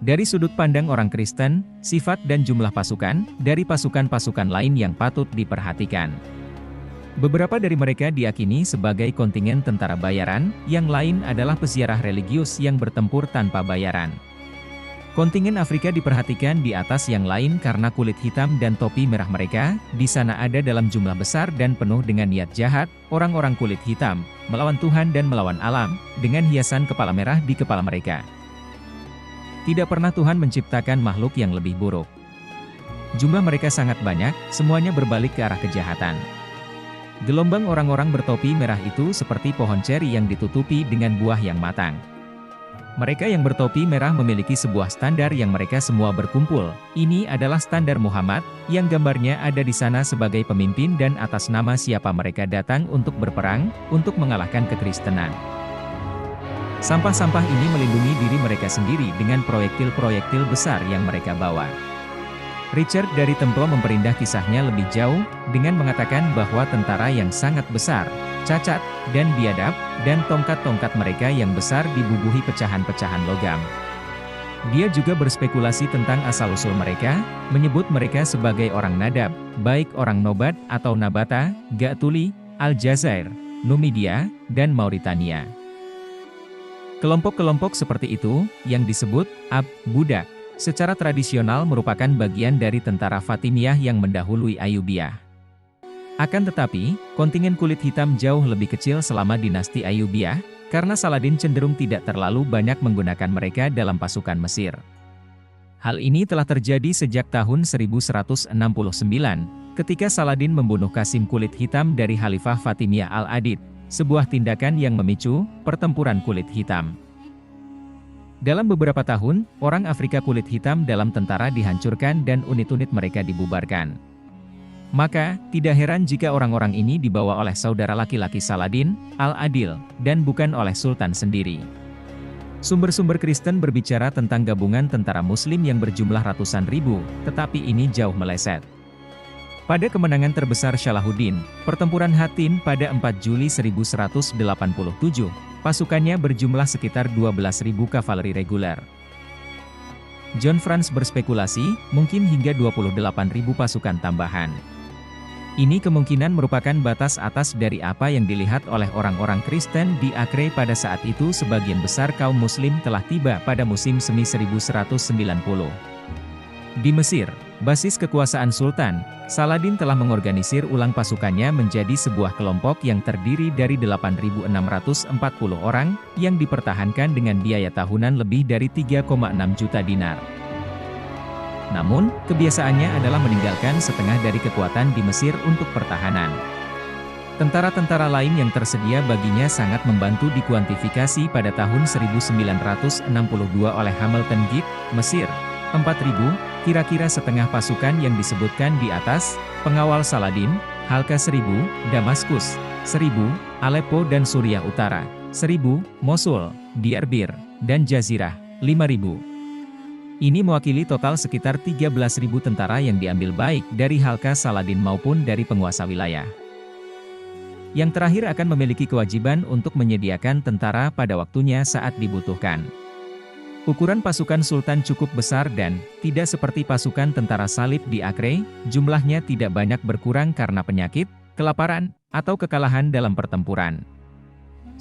Dari sudut pandang orang Kristen, sifat dan jumlah pasukan, dari pasukan-pasukan lain yang patut diperhatikan. Beberapa dari mereka diyakini sebagai kontingen tentara bayaran, yang lain adalah peziarah religius yang bertempur tanpa bayaran. Kontingen Afrika diperhatikan di atas yang lain karena kulit hitam dan topi merah mereka, di sana ada dalam jumlah besar dan penuh dengan niat jahat, orang-orang kulit hitam, melawan Tuhan dan melawan alam, dengan hiasan kepala merah di kepala mereka. Tidak pernah Tuhan menciptakan makhluk yang lebih buruk. Jumlah mereka sangat banyak, semuanya berbalik ke arah kejahatan. Gelombang orang-orang bertopi merah itu seperti pohon ceri yang ditutupi dengan buah yang matang. Mereka yang bertopi merah memiliki sebuah standar yang mereka semua berkumpul. Ini adalah standar Muhammad, yang gambarnya ada di sana sebagai pemimpin dan atas nama siapa mereka datang untuk berperang, untuk mengalahkan kekristenan. Sampah-sampah ini melindungi diri mereka sendiri dengan proyektil-proyektil besar yang mereka bawa. Richard dari Templo memperindah kisahnya lebih jauh, dengan mengatakan bahwa tentara yang sangat besar, cacat, dan biadab, dan tongkat-tongkat mereka yang besar dibubuhi pecahan-pecahan logam. Dia juga berspekulasi tentang asal-usul mereka, menyebut mereka sebagai orang Nadab, baik orang Nobat atau Nabata, Gatuli, Aljazair, Numidia, dan Mauritania. Kelompok-kelompok seperti itu, yang disebut Budak, secara tradisional merupakan bagian dari tentara Fatimiyah yang mendahului Ayyubiyah. Akan tetapi, kontingen kulit hitam jauh lebih kecil selama dinasti Ayyubiyah, karena Saladin cenderung tidak terlalu banyak menggunakan mereka dalam pasukan Mesir. Hal ini telah terjadi sejak tahun 1169, ketika Saladin membunuh Qasim kulit hitam dari Khalifah Fatimiyah Al-Adid, sebuah tindakan yang memicu pertempuran kulit hitam. Dalam beberapa tahun, orang Afrika kulit hitam dalam tentara dihancurkan dan unit-unit mereka dibubarkan. Maka, tidak heran jika orang-orang ini dibawa oleh saudara laki-laki Saladin, Al-Adil, dan bukan oleh Sultan sendiri. Sumber-sumber Kristen berbicara tentang gabungan tentara Muslim yang berjumlah ratusan ribu, tetapi ini jauh meleset. Pada kemenangan terbesar Salahuddin, pertempuran Hattin pada 4 Juli 1187, pasukannya berjumlah sekitar 12.000 kavaleri reguler. John Franz berspekulasi, mungkin hingga 28.000 pasukan tambahan. Ini kemungkinan merupakan batas atas dari apa yang dilihat oleh orang-orang Kristen di Acre pada saat itu. Sebagian besar kaum Muslim telah tiba pada musim semi 1190. Di Mesir, basis kekuasaan Sultan, Saladin telah mengorganisir ulang pasukannya menjadi sebuah kelompok yang terdiri dari 8.640 orang, yang dipertahankan dengan biaya tahunan lebih dari 3,6 juta dinar. Namun, kebiasaannya adalah meninggalkan setengah dari kekuatan di Mesir untuk pertahanan. Tentara-tentara lain yang tersedia baginya sangat membantu dikuantifikasi pada tahun 1962 oleh Hamilton Gibb, Mesir. 4.000, kira-kira setengah pasukan yang disebutkan di atas, pengawal Saladin, Halqa 1.000, Damaskus, 1.000, Aleppo dan Suriah Utara, 1.000, Mosul, Diyarbakir, dan Jazirah, 5.000. Ini mewakili total sekitar 13.000 tentara yang diambil baik dari Halqa Saladin maupun dari penguasa wilayah. Yang terakhir akan memiliki kewajiban untuk menyediakan tentara pada waktunya saat dibutuhkan. Ukuran pasukan Sultan cukup besar dan, tidak seperti pasukan tentara salib di Acre, jumlahnya tidak banyak berkurang karena penyakit, kelaparan, atau kekalahan dalam pertempuran.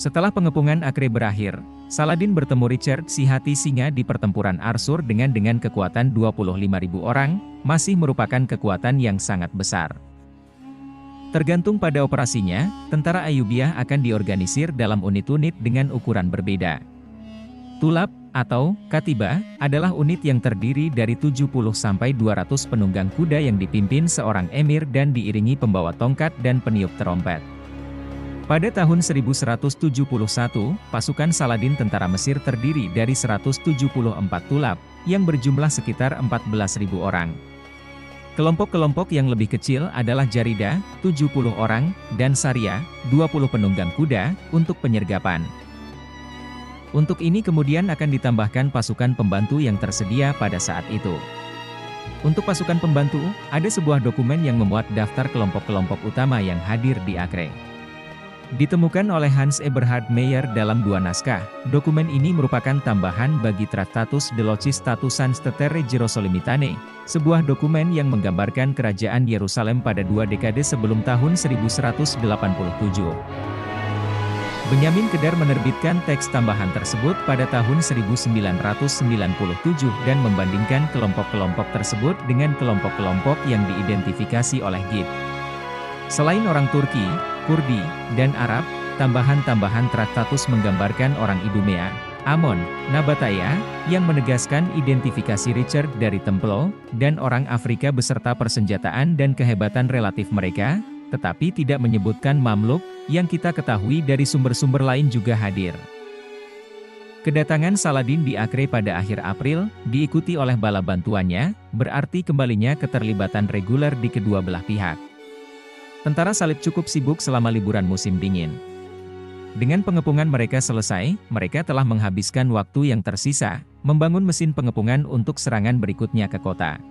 Setelah pengepungan Acre berakhir, Saladin bertemu Richard Sihati Singa di pertempuran Arsur dengan kekuatan 25.000 orang, masih merupakan kekuatan yang sangat besar. Tergantung pada operasinya, tentara Ayyubiyah akan diorganisir dalam unit-unit dengan ukuran berbeda. Tulab, atau Katiba, adalah unit yang terdiri dari 70-200 penunggang kuda yang dipimpin seorang emir dan diiringi pembawa tongkat dan peniup trompet. Pada tahun 1171, pasukan Saladin tentara Mesir terdiri dari 174 tulab, yang berjumlah sekitar 14.000 orang. Kelompok-kelompok yang lebih kecil adalah Jarida, 70 orang, dan Saria, 20 penunggang kuda, untuk penyergapan. Untuk ini kemudian akan ditambahkan pasukan pembantu yang tersedia pada saat itu. Untuk pasukan pembantu, ada sebuah dokumen yang memuat daftar kelompok-kelompok utama yang hadir di Acre. Ditemukan oleh Hans Eberhard Meyer dalam 2 naskah, dokumen ini merupakan tambahan bagi Tractatus de Locis Statusan Terre Jerosolimitane, sebuah dokumen yang menggambarkan kerajaan Yerusalem pada 2 dekade sebelum tahun 1187. Benyamin Kedar menerbitkan teks tambahan tersebut pada tahun 1997 dan membandingkan kelompok-kelompok tersebut dengan kelompok-kelompok yang diidentifikasi oleh Gibb. Selain orang Turki, Kurdi, dan Arab, tambahan-tambahan Traktatus menggambarkan orang Idumea, Amon, Nabataya, yang menegaskan identifikasi Richard dari Templo, dan orang Afrika beserta persenjataan dan kehebatan relatif mereka, tetapi tidak menyebutkan Mamluk, yang kita ketahui dari sumber-sumber lain juga hadir. Kedatangan Saladin di Acre pada akhir April, diikuti oleh bala bantuannya, berarti kembalinya keterlibatan reguler di kedua belah pihak. Tentara salib cukup sibuk selama liburan musim dingin. Dengan pengepungan mereka selesai, mereka telah menghabiskan waktu yang tersisa, membangun mesin pengepungan untuk serangan berikutnya ke kota.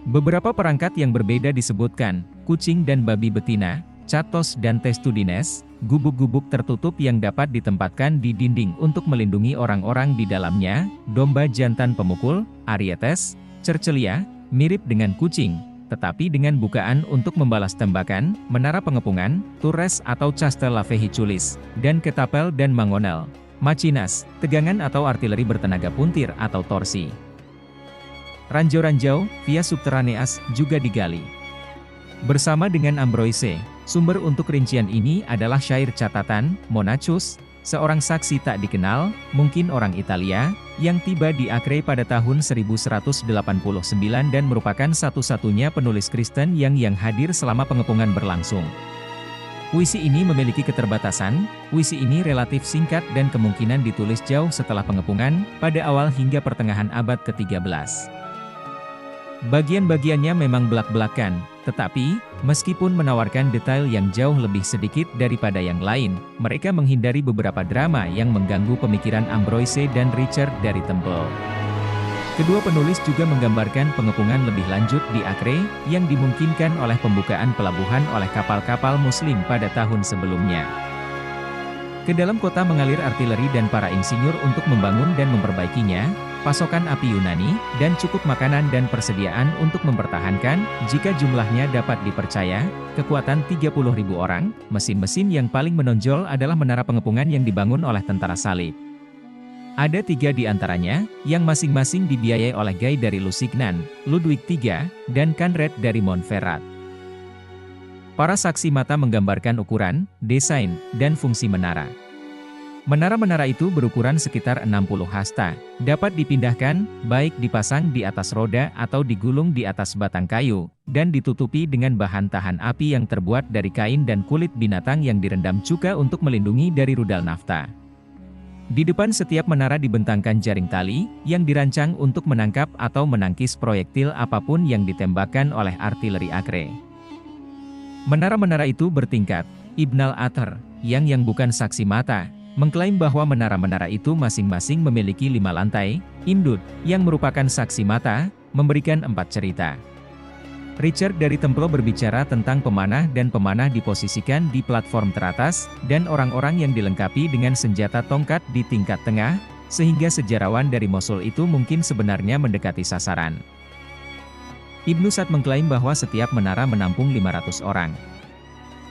Beberapa perangkat yang berbeda disebutkan, kucing dan babi betina, chatos dan testudines, gubuk-gubuk tertutup yang dapat ditempatkan di dinding untuk melindungi orang-orang di dalamnya, domba jantan pemukul, arietes, cercelia, mirip dengan kucing, tetapi dengan bukaan untuk membalas tembakan, menara pengepungan, turres atau castella vehiculis, dan ketapel dan mangonel, machinas, tegangan atau artileri bertenaga puntir atau torsi. Ranjau-ranjau, via subterraneas, juga digali. Bersama dengan Ambroise, sumber untuk rincian ini adalah syair catatan, Monachus, seorang saksi tak dikenal, mungkin orang Italia, yang tiba di Acre pada tahun 1189 dan merupakan satu-satunya penulis Kristen yang hadir selama pengepungan berlangsung. Puisi ini memiliki keterbatasan, puisi ini relatif singkat dan kemungkinan ditulis jauh setelah pengepungan, pada awal hingga pertengahan abad ke-13. Bagian-bagiannya memang belak-belakan, tetapi, meskipun menawarkan detail yang jauh lebih sedikit daripada yang lain, mereka menghindari beberapa drama yang mengganggu pemikiran Ambroise dan Richard dari Temple. Kedua penulis juga menggambarkan pengepungan lebih lanjut di Acre, yang dimungkinkan oleh pembukaan pelabuhan oleh kapal-kapal Muslim pada tahun sebelumnya. Ke dalam kota mengalir artileri dan para insinyur untuk membangun dan memperbaikinya, pasokan api Yunani, dan cukup makanan dan persediaan untuk mempertahankan, jika jumlahnya dapat dipercaya, kekuatan 30.000 orang. Mesin-mesin yang paling menonjol adalah menara pengepungan yang dibangun oleh tentara salib. Ada 3 di antaranya, yang masing-masing dibiayai oleh Guy dari Lusignan, Ludwig III, dan Conrad dari Montferrat. Para saksi mata menggambarkan ukuran, desain, dan fungsi menara. Menara-menara itu berukuran sekitar 60 hasta, dapat dipindahkan, baik dipasang di atas roda atau digulung di atas batang kayu, dan ditutupi dengan bahan tahan api yang terbuat dari kain dan kulit binatang yang direndam cuka untuk melindungi dari rudal nafta. Di depan setiap menara dibentangkan jaring tali, yang dirancang untuk menangkap atau menangkis proyektil apapun yang ditembakkan oleh artileri Acre. Menara-menara itu bertingkat. Ibn al-Athar, yang bukan saksi mata, mengklaim bahwa menara-menara itu masing-masing memiliki 5 lantai. Imdud, yang merupakan saksi mata, memberikan 4 cerita. Richard dari Templo berbicara tentang pemanah dan pemanah diposisikan di platform teratas, dan orang-orang yang dilengkapi dengan senjata tongkat di tingkat tengah, sehingga sejarawan dari Mosul itu mungkin sebenarnya mendekati sasaran. Ibnu Sa'd mengklaim bahwa setiap menara menampung 500 orang.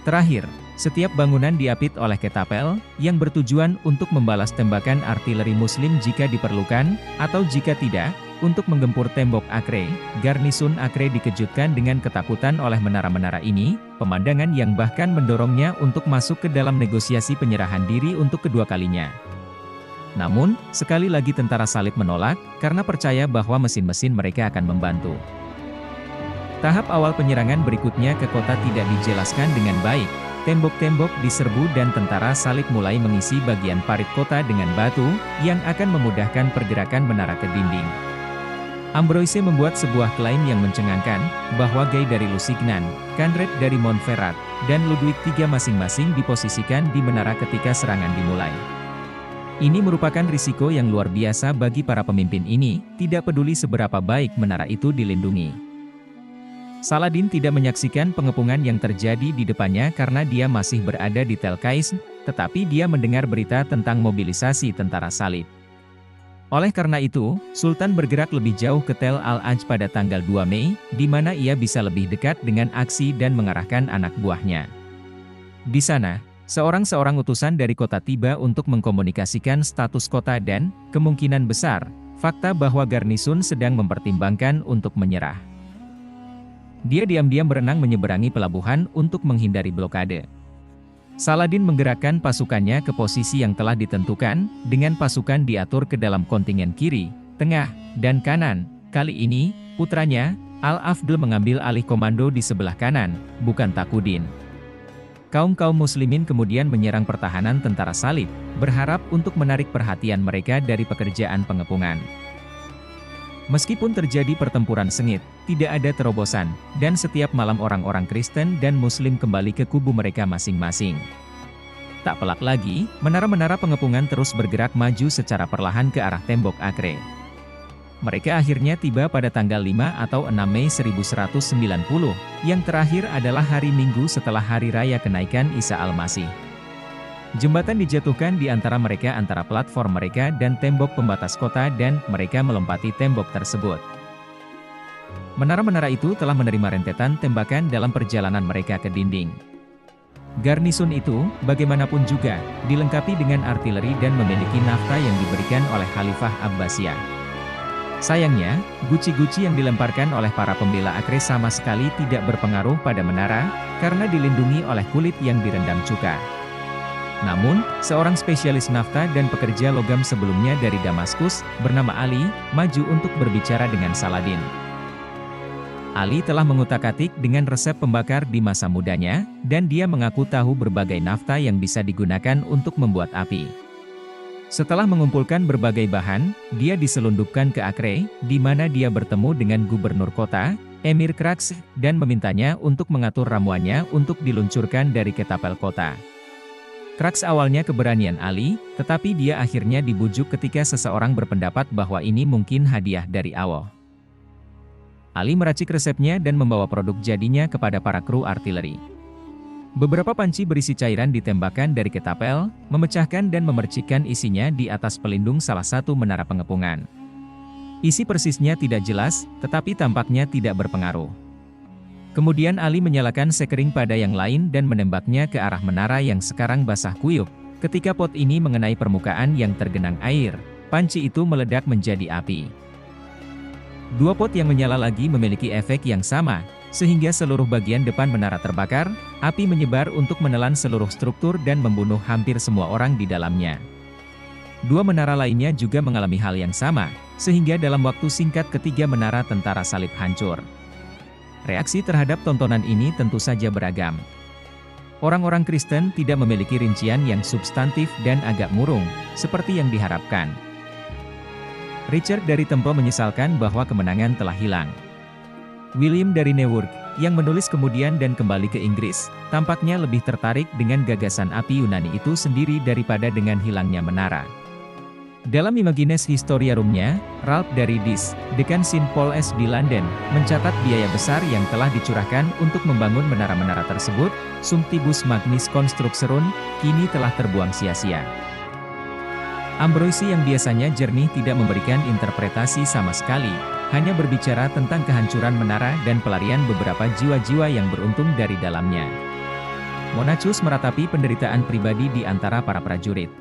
Terakhir, setiap bangunan diapit oleh ketapel, yang bertujuan untuk membalas tembakan artileri Muslim jika diperlukan, atau jika tidak, untuk menggempur tembok Acre. Garnisun Acre dikejutkan dengan ketakutan oleh menara-menara ini, pemandangan yang bahkan mendorongnya untuk masuk ke dalam negosiasi penyerahan diri untuk kedua kalinya. Namun, sekali lagi tentara salib menolak, karena percaya bahwa mesin-mesin mereka akan membantu. Tahap awal penyerangan berikutnya ke kota tidak dijelaskan dengan baik. Tembok-tembok diserbu dan tentara salib mulai mengisi bagian parit kota dengan batu, yang akan memudahkan pergerakan menara ke dinding. Ambroise membuat sebuah klaim yang mencengangkan, bahwa Guy dari Lusignan, Conrad dari Montferrat, dan Ludwig III masing-masing diposisikan di menara ketika serangan dimulai. Ini merupakan risiko yang luar biasa bagi para pemimpin ini, tidak peduli seberapa baik menara itu dilindungi. Saladin tidak menyaksikan pengepungan yang terjadi di depannya karena dia masih berada di Tel Qais, tetapi dia mendengar berita tentang mobilisasi tentara salib. Oleh karena itu, Sultan bergerak lebih jauh ke Tel Al-Aj pada tanggal 2 Mei, di mana ia bisa lebih dekat dengan aksi dan mengarahkan anak buahnya. Di sana, seorang utusan dari kota tiba untuk mengkomunikasikan status kota dan, kemungkinan besar, fakta bahwa garnisun sedang mempertimbangkan untuk menyerah. Dia diam-diam berenang menyeberangi pelabuhan untuk menghindari blokade. Saladin menggerakkan pasukannya ke posisi yang telah ditentukan, dengan pasukan diatur ke dalam kontingen kiri, tengah, dan kanan. Kali ini, putranya, Al-Afdal mengambil alih komando di sebelah kanan, bukan Takudin. Kaum muslimin kemudian menyerang pertahanan tentara salib, berharap untuk menarik perhatian mereka dari pekerjaan pengepungan. Meskipun terjadi pertempuran sengit, tidak ada terobosan, dan setiap malam orang-orang Kristen dan Muslim kembali ke kubu mereka masing-masing. Tak pelak lagi, menara-menara pengepungan terus bergerak maju secara perlahan ke arah tembok Acre. Mereka akhirnya tiba pada tanggal 5 atau 6 Mei 1190, yang terakhir adalah hari Minggu setelah hari raya kenaikan Isa Al-Masih. Jembatan dijatuhkan di antara mereka antara platform mereka dan tembok pembatas kota dan mereka melompati tembok tersebut. Menara-menara itu telah menerima rentetan tembakan dalam perjalanan mereka ke dinding. Garnisun itu, bagaimanapun juga, dilengkapi dengan artileri dan memiliki nafta yang diberikan oleh Khalifah Abbasiyah. Sayangnya, guci-guci yang dilemparkan oleh para pembela Acre sama sekali tidak berpengaruh pada menara, karena dilindungi oleh kulit yang direndam cuka. Namun, seorang spesialis nafta dan pekerja logam sebelumnya dari Damaskus, bernama Ali, maju untuk berbicara dengan Saladin. Ali telah mengutak-atik dengan resep pembakar di masa mudanya, dan dia mengaku tahu berbagai nafta yang bisa digunakan untuk membuat api. Setelah mengumpulkan berbagai bahan, dia diselundupkan ke Acre, di mana dia bertemu dengan gubernur kota, Emir Kraks, dan memintanya untuk mengatur ramuannya untuk diluncurkan dari ketapel kota. Kraks awalnya keberanian Ali, tetapi dia akhirnya dibujuk ketika seseorang berpendapat bahwa ini mungkin hadiah dari Allah. Ali meracik resepnya dan membawa produk jadinya kepada para kru artileri. Beberapa panci berisi cairan ditembakkan dari ketapel, memecahkan dan memercikkan isinya di atas pelindung salah satu menara pengepungan. Isi persisnya tidak jelas, tetapi tampaknya tidak berpengaruh. Kemudian Ali menyalakan sekering pada yang lain dan menembaknya ke arah menara yang sekarang basah kuyup. Ketika pot ini mengenai permukaan yang tergenang air, panci itu meledak menjadi api. Dua pot yang menyala lagi memiliki efek yang sama, sehingga seluruh bagian depan menara terbakar, api menyebar untuk menelan seluruh struktur dan membunuh hampir semua orang di dalamnya. Dua menara lainnya juga mengalami hal yang sama, sehingga dalam waktu singkat ketiga menara tentara salib hancur. Reaksi terhadap tontonan ini tentu saja beragam. Orang-orang Kristen tidak memiliki rincian yang substantif dan agak murung, seperti yang diharapkan. Richard dari Temple menyesalkan bahwa kemenangan telah hilang. William dari Newark, yang menulis kemudian dan kembali ke Inggris, tampaknya lebih tertarik dengan gagasan api Yunani itu sendiri daripada dengan hilangnya menara. Dalam Imagines Historiarumnya, Ralph dari Dis, dekan St. Paul's di London, mencatat biaya besar yang telah dicurahkan untuk membangun menara-menara tersebut, Sumptibus Magnis Construxerunt, kini telah terbuang sia-sia. Ambroisi yang biasanya jernih tidak memberikan interpretasi sama sekali, hanya berbicara tentang kehancuran menara dan pelarian beberapa jiwa-jiwa yang beruntung dari dalamnya. Monachus meratapi penderitaan pribadi di antara para prajurit.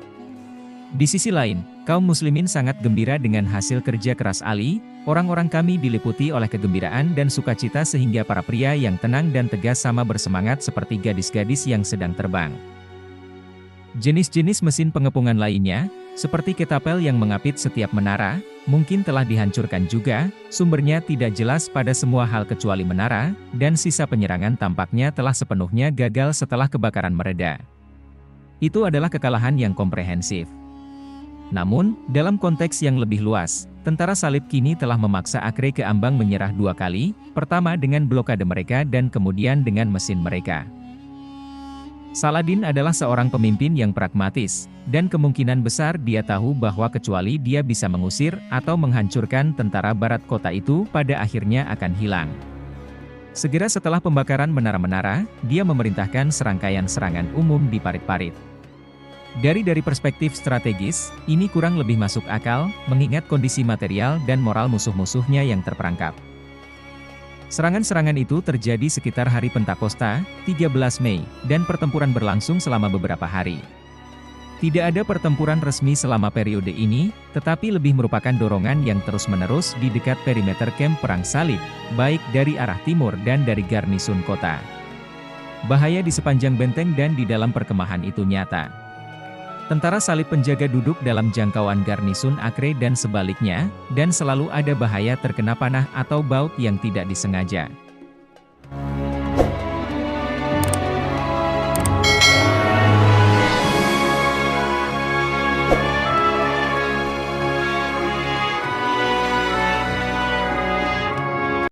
Di sisi lain, kaum muslimin sangat gembira dengan hasil kerja keras Ali, orang-orang kami diliputi oleh kegembiraan dan sukacita sehingga para pria yang tenang dan tegas sama bersemangat seperti gadis-gadis yang sedang terbang. Jenis-jenis mesin pengepungan lainnya, seperti ketapel yang mengapit setiap menara, mungkin telah dihancurkan juga, sumbernya tidak jelas pada semua hal kecuali menara, dan sisa penyerangan tampaknya telah sepenuhnya gagal setelah kebakaran mereda. Itu adalah kekalahan yang komprehensif. Namun, dalam konteks yang lebih luas, tentara salib kini telah memaksa Acre ke ambang menyerah dua kali, pertama dengan blokade mereka dan kemudian dengan mesin mereka. Saladin adalah seorang pemimpin yang pragmatis, dan kemungkinan besar dia tahu bahwa kecuali dia bisa mengusir atau menghancurkan tentara barat kota itu pada akhirnya akan hilang. Segera setelah pembakaran menara-menara, dia memerintahkan serangkaian serangan umum di parit-parit. Dari perspektif strategis, ini kurang lebih masuk akal, mengingat kondisi material dan moral musuh-musuhnya yang terperangkap. Serangan-serangan itu terjadi sekitar hari Pentakosta, 13 Mei, dan pertempuran berlangsung selama beberapa hari. Tidak ada pertempuran resmi selama periode ini, tetapi lebih merupakan dorongan yang terus-menerus di dekat perimeter kamp perang salib, baik dari arah timur dan dari garnisun kota. Bahaya di sepanjang benteng dan di dalam perkemahan itu nyata. Tentara salib penjaga duduk dalam jangkauan garnisun Acre dan sebaliknya, dan selalu ada bahaya terkena panah atau baut yang tidak disengaja.